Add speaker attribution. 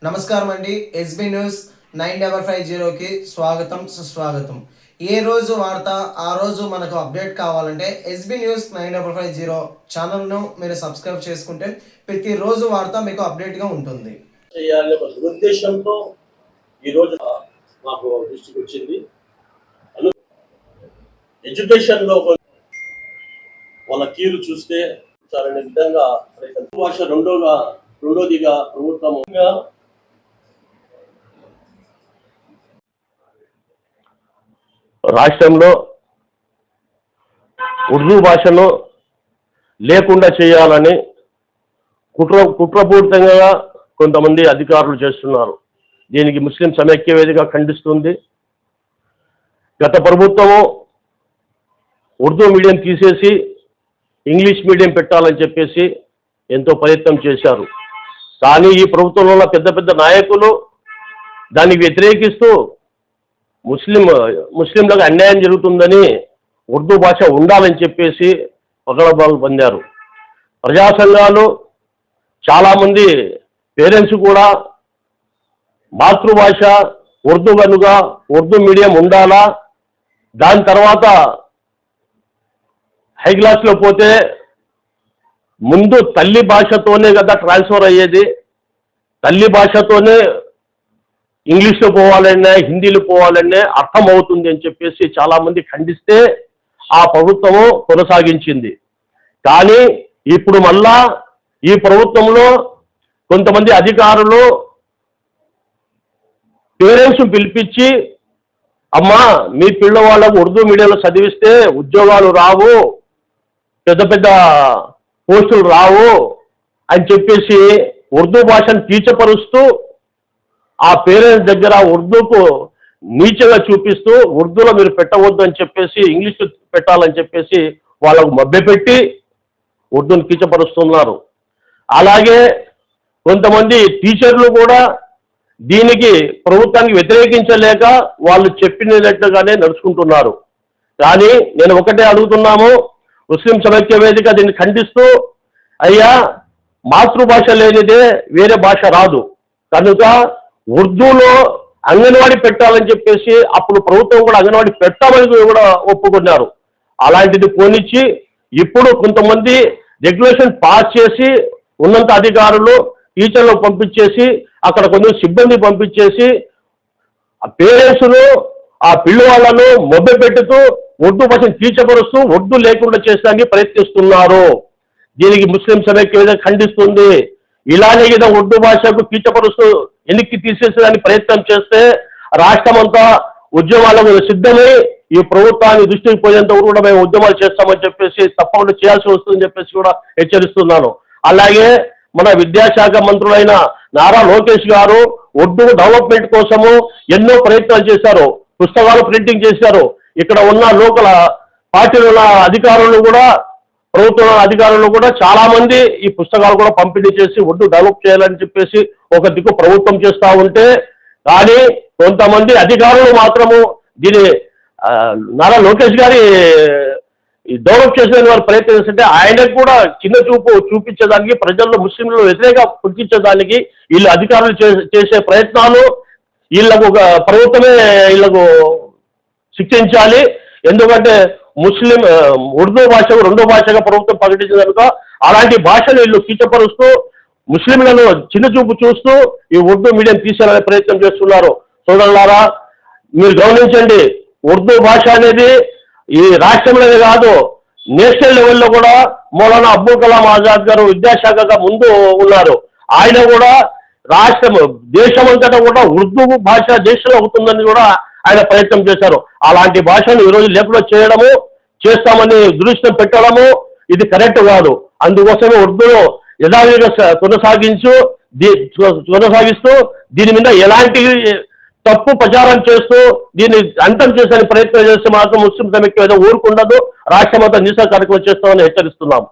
Speaker 1: నమస్కారం అండి. SB news 9550కి స్వాగతం సుస్వాగతం. ఏ రోజు వార్త ఆ రోజు మనకు అప్డేట్ కావాలంటే ఎస్బీ న్యూస్ 9550 ఛానల్ను మీరు సబ్స్క్రైబ్ చేసుకుంటే ప్రతిరోజు వార్త మీకు అప్డేట్గా ఉంటుంది.
Speaker 2: చేయాలనే ఒక ఉద్దేశంతో ఈరోజు మాకు దృష్టికి వచ్చింది. ఎడ్యుకేషన్లో వాళ్ళ తీరు చూస్తే చాలనే విధంగా భాష రెండోదిగా ప్రభుత్వం రాష్ట్రంలో ఉర్దూ భాషను లేకుండా చేయాలని కుట్రపూరితంగా కొంతమంది అధికారులు చేస్తున్నారు. దీనికి ముస్లిం సమైక్య వేదిక ఖండిస్తుంది. గత ప్రభుత్వము ఉర్దూ మీడియం తీసేసి ఇంగ్లీష్ మీడియం పెట్టాలని చెప్పేసి ఎంతో ప్రయత్నం చేశారు. కానీ ఈ ప్రభుత్వంలో ఉన్న పెద్ద పెద్ద నాయకులు దాన్ని వ్యతిరేకిస్తూ ముస్లింలకు అన్యాయం జరుగుతుందని ఉర్దూ భాష ఉండాలని చెప్పేసి పగడబాలు పొందారు. ప్రజా సంఘాలు చాలామంది పేరెంట్స్ కూడా మాతృభాష ఉర్దూ కనుక ఉర్దూ మీడియం ఉండాలా, దాని తర్వాత హై క్లాస్లో పోతే ముందు తల్లి భాషతోనే కదా ట్రాన్స్ఫర్ అయ్యేది, తల్లి భాషతోనే ఇంగ్లీష్లో పోవాలనే హిందీలో పోవాలనే అర్థమవుతుంది అని చెప్పేసి చాలామంది ఖండిస్తే ఆ ప్రభుత్వము కొనసాగించింది. కానీ ఇప్పుడు మళ్ళా ఈ ప్రభుత్వంలో కొంతమంది అధికారులు పేరెంట్స్ పిలిపించి, అమ్మా మీ పిల్లవాళ్ళకు ఉర్దూ మీడియంలో చదివిస్తే ఉద్యోగాలు రావు, పెద్ద పెద్ద పోస్టులు రావు అని చెప్పేసి ఉర్దూ భాషను కించపరుస్తూ ఆ పేరెంట్స్ దగ్గర ఉర్దూకు నీచంగా చూపిస్తూ ఉర్దూలో మీరు పెట్టవద్దు అని చెప్పేసి ఇంగ్లీష్ పెట్టాలని చెప్పేసి వాళ్ళకు మభ్యపెట్టి ఉర్దూని కించపరుస్తున్నారు. అలాగే కొంతమంది టీచర్లు కూడా దీనికి ప్రభుత్వానికి వ్యతిరేకించలేక వాళ్ళు చెప్పినట్టుగానే నడుచుకుంటున్నారు. కానీ నేను ఒకటే అడుగుతున్నాము, ముస్లిం సమైక్య వేదిక దీన్ని ఖండిస్తూ, అయ్యా మాతృభాష లేనిదే వేరే భాష రాదు కనుక ఉర్దూలో అంగన్వాడీ పెట్టాలని చెప్పేసి అప్పుడు ప్రభుత్వం కూడా అంగన్వాడీ పెట్టామని కూడా ఒప్పుకున్నారు. అలాంటిది పోనిచ్చి ఇప్పుడు కొంతమంది రెగ్యులేషన్ పాస్ చేసి ఉన్నత అధికారులు టీచర్లు పంపించేసి అక్కడ కొంచెం సిబ్బంది పంపించేసి ఆ పేరెంట్స్ను ఆ పిల్లవాళ్లను మొబ్బె పెట్టుతూ ఉర్దూ భాషను కించపరుస్తూ ఉర్దూ లేకుండా చేసడానికి ప్రయత్నిస్తున్నారు. దీనికి ముస్లిం సమైక్య వేదిక ఖండిస్తుంది. ఇలానే ఏదో ఉర్దూ భాషకు కించపరుస్తూ వెనక్కి తీసేసేదానికి ప్రయత్నం చేస్తే రాష్ట్రం అంతా ఉద్యమాలకు సిద్ధమై ఈ ప్రభుత్వాన్ని దృష్టికి పోయేంత వరకు కూడా మేము ఉద్యమాలు చేస్తామని చెప్పేసి తప్పకుండా చేయాల్సి వస్తుందని చెప్పేసి కూడా హెచ్చరిస్తున్నాను. అలాగే మన విద్యాశాఖ మంత్రులైన నారా లోకేష్ గారు ఉర్దూ డెవలప్మెంట్ కోసము ఎన్నో ప్రయత్నాలు చేశారు, పుస్తకాలు ప్రింటింగ్ చేశారు. ఇక్కడ ఉన్న లోకల్ పార్టీల అధికారులు కూడా ప్రభుత్వ అధికారులు కూడా చాలా మంది ఈ పుస్తకాలు కూడా పంపిణీ చేసి ఉర్దూ డెవలప్ చేయాలని చెప్పేసి ఒక దిక్కు ప్రభుత్వం చేస్తూ ఉంటే, కానీ కొంతమంది అధికారులు మాత్రము దీని నారా లోకేష్ గారి డెవలప్ చేసే వారు ప్రయత్నం చేస్తుంటే ఆయనకు కూడా చిన్న చూపు చూపించేదానికి, ప్రజల్లో ముస్లింలు వ్యతిరేక పుట్టించేదానికి వీళ్ళు అధికారులు చేసే ప్రయత్నాలు వీళ్ళకు ఒక ప్రభుత్వమే వీళ్ళకు శిక్షించాలి. ఎందుకంటే ముస్లిం ఉర్దూ భాషకు రెండో భాషగా ప్రభుత్వం ప్రకటించింది కనుక అలాంటి భాషను వీళ్ళు కించపరుస్తూ ముస్లింలను చిన్న చూపు చూస్తూ ఈ ఉర్దూ మీడియం తీసేయాలనే ప్రయత్నం చేస్తున్నారు. సోదరులారా, మీరు గమనించండి, ఉర్దూ భాష అనేది ఈ రాష్ట్రంలోనే కాదు నేషనల్ లెవెల్లో కూడా మౌలానా అబ్దుల్ కలాం ఆజాద్ గారు విద్యాశాఖగా ముందు ఉన్నారు. ఆయన కూడా రాష్ట్రం దేశమంతటా కూడా ఉర్దూ భాష దేశంలో అవుతుందని కూడా ఆయన ప్రయత్నం చేశారు. అలాంటి భాషను ఈరోజు లేకుండా చేయడము, చేస్తామని దృష్టి పెట్టడము ఇది కరెక్ట్ కాదు. అందుకోసమే ఉర్దూలో యథావిధిగా కొనసాగిస్తూ దీని మీద ఎలాంటి తప్పు ప్రచారం చేస్తూ దీన్ని అంతం చేసే ప్రయత్నం చేస్తే మాత్రం ముస్లిం సమైక్య ఊరుకుండదు, రాష్ట్రమంతా నిరసన కార్యక్రమం చేస్తామని హెచ్చరిస్తున్నాం.